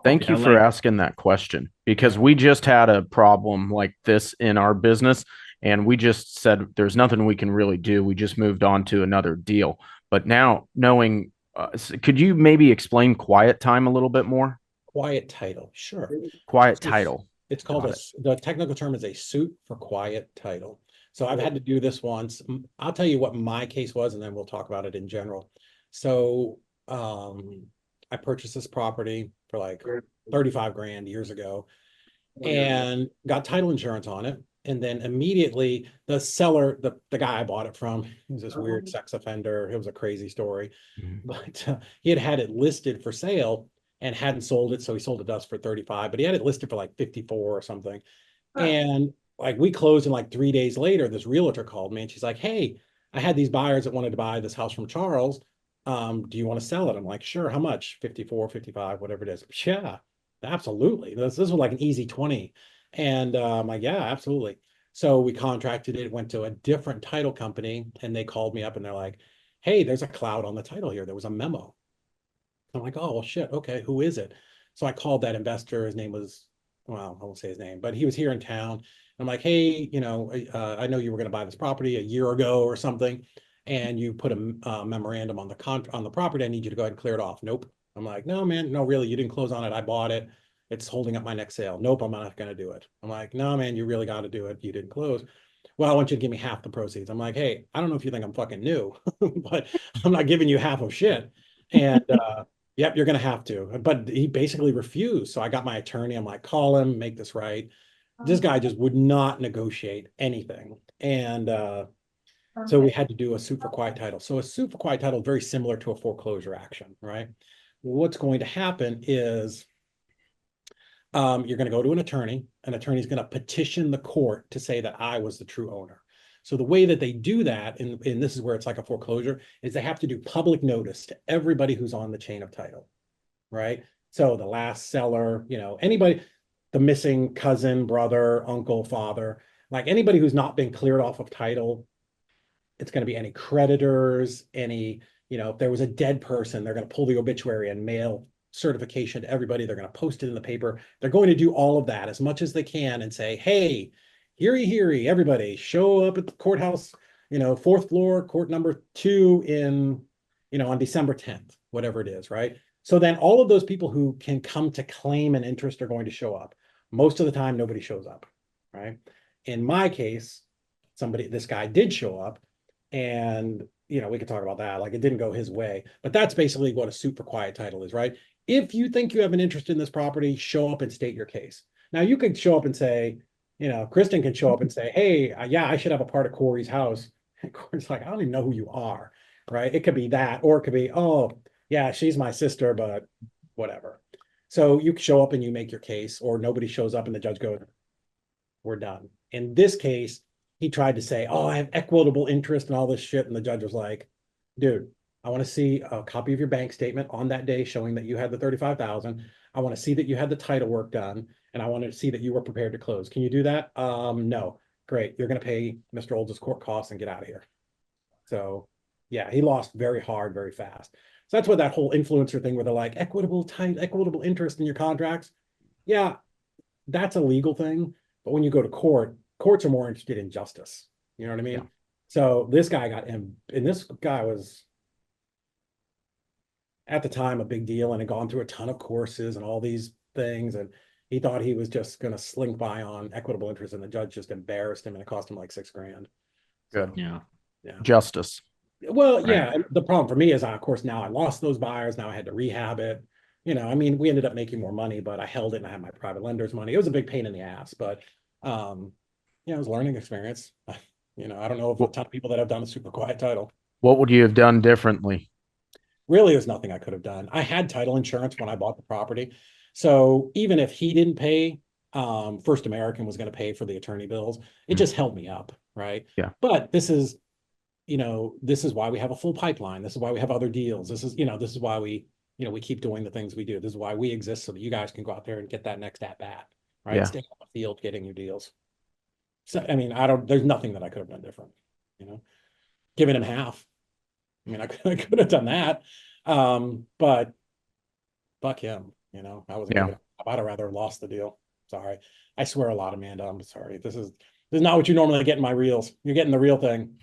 Thank Yeah, you for like asking that question because we just had a problem like this in our business and we just said there's nothing we can really do. We just moved on to another deal. But now knowing, could you maybe explain quiet time a little bit more? Quiet title, sure. Quiet So title. it's called Got it. the technical term is a suit for quiet title. So I've had to do this once. I'll tell you what my case was, and then we'll talk about it in general. So I purchased this property for like 35 grand years ago and got title insurance on it. And then immediately the seller, the guy I bought it from, he was this weird sex offender. It was a crazy story, Mhm. but he had had it listed for sale and hadn't sold it. So he sold it to us for 35, but he had it listed for like 54 or something. And like we closed and like 3 days later, this realtor called me and she's like, hey, I had these buyers that wanted to buy this house from Charles. Do you want to sell it? I'm like, sure. How much? 54, 55, whatever it is. Yeah, absolutely. This was like an easy 20. And I'm like, yeah, absolutely. So we contracted it, went to a different title company, and they called me up and they're like, hey, there's a cloud on the title here. There was a memo. I'm like, oh, well, shit. Okay, who is it? So I called that investor. His name was, well, I won't say his name, but he was here in town. I'm like, hey, I know you were going to buy this property a year ago or something, and you put a memorandum on the property. I need you to go ahead and clear it off. Nope. I'm like, no, man, no, really, you didn't close on it. I bought it. It's holding up my next sale. Nope, I'm not going to do it. I'm like, no, man, you really got to do it. You didn't close. Well, I want you to give me half the proceeds. I'm like, hey, I don't know if you think I'm fucking new, but I'm not giving you half of shit. And yep, you're gonna have to. But he basically refused. So I got my attorney. I'm like, call him, make this right. This guy just would not negotiate anything. And so we had to do a suit for quiet title. So a suit for quiet title is very similar to a foreclosure action, right? What's going to happen is you're going to go to an attorney. An attorney is going to petition the court to say that I was the true owner. So the way that they do that, and this is where it's like a foreclosure, is they have to do public notice to everybody who's on the chain of title, right? So the last seller, anybody, the missing cousin, brother, uncle, father, like anybody who's not been cleared off of title, it's going to be any creditors, any, if there was a dead person, they're going to pull the obituary and mail certification to everybody. They're going to post it in the paper. They're going to do all of that as much as they can and say, hey, heary, everybody, show up at the courthouse, fourth floor, court number 2 in, on December 10th, whatever it is, right? So then all of those people who can come to claim an interest are going to show up. Most of the time, nobody shows up, right? In my case, this guy did show up, and we could talk about that. Like it didn't go his way, but that's basically what a suit for quiet title is, right? If you think you have an interest in this property, show up and state your case. Now you could show up and say, Kristen can show up and say, hey, yeah, I should have a part of Corey's house. And Corey's like, I don't even know who you are, right? It could be that, or it could be, oh, yeah, she's my sister, but whatever. So you show up and you make your case, or nobody shows up and the judge goes, we're done. In this case, he tried to say, oh, I have equitable interest and all this shit. And the judge was like, dude, I want to see a copy of your bank statement on that day showing that you had the 35,000. I want to see that you had the title work done, and I want to see that you were prepared to close. Can you do that? No. Great. You're going to pay Mr. Olds' court costs and get out of here. So yeah, he lost very hard, very fast. So that's what that whole influencer thing where they're like equitable interest in your contracts. Yeah, that's a legal thing. But when you go to court, courts are more interested in justice. You know what I Yeah. mean? So this guy got him, and this guy was at the time a big deal and had gone through a ton of courses and all these things. And he thought he was just going to slink by on equitable interest, and the judge just embarrassed him and it cost him like 6 grand. Good. So, yeah, yeah. Justice. Well, right. yeah. The problem for me is, of course, now I lost those buyers. Now I had to rehab it. I mean, we ended up making more money, but I held it and I had my private lender's money. It was a big pain in the ass, but it was a learning experience. I don't know of a What, ton of people that have done a super quiet title. what would you have done differently? Really, there's nothing I could have done. I had title insurance when I bought the property. So even if he didn't pay, First American was going to pay for the attorney bills. It Mm. just held me up, right? Yeah. But this is why we have a full pipeline. This is why we have other deals. This is why we keep doing the things we do. This is why we exist, so that you guys can go out there and get that next at bat, right? Yeah. Stay on the field getting your deals. So, I mean, there's nothing that I could have done different, giving him half. I mean, I could have done that. But fuck him. You know, I wasn't Yeah. giving up. I'd have rather have lost the deal. Sorry. I swear a lot, Amanda. I'm sorry. This is not what you normally get in my reels. You're getting the real thing.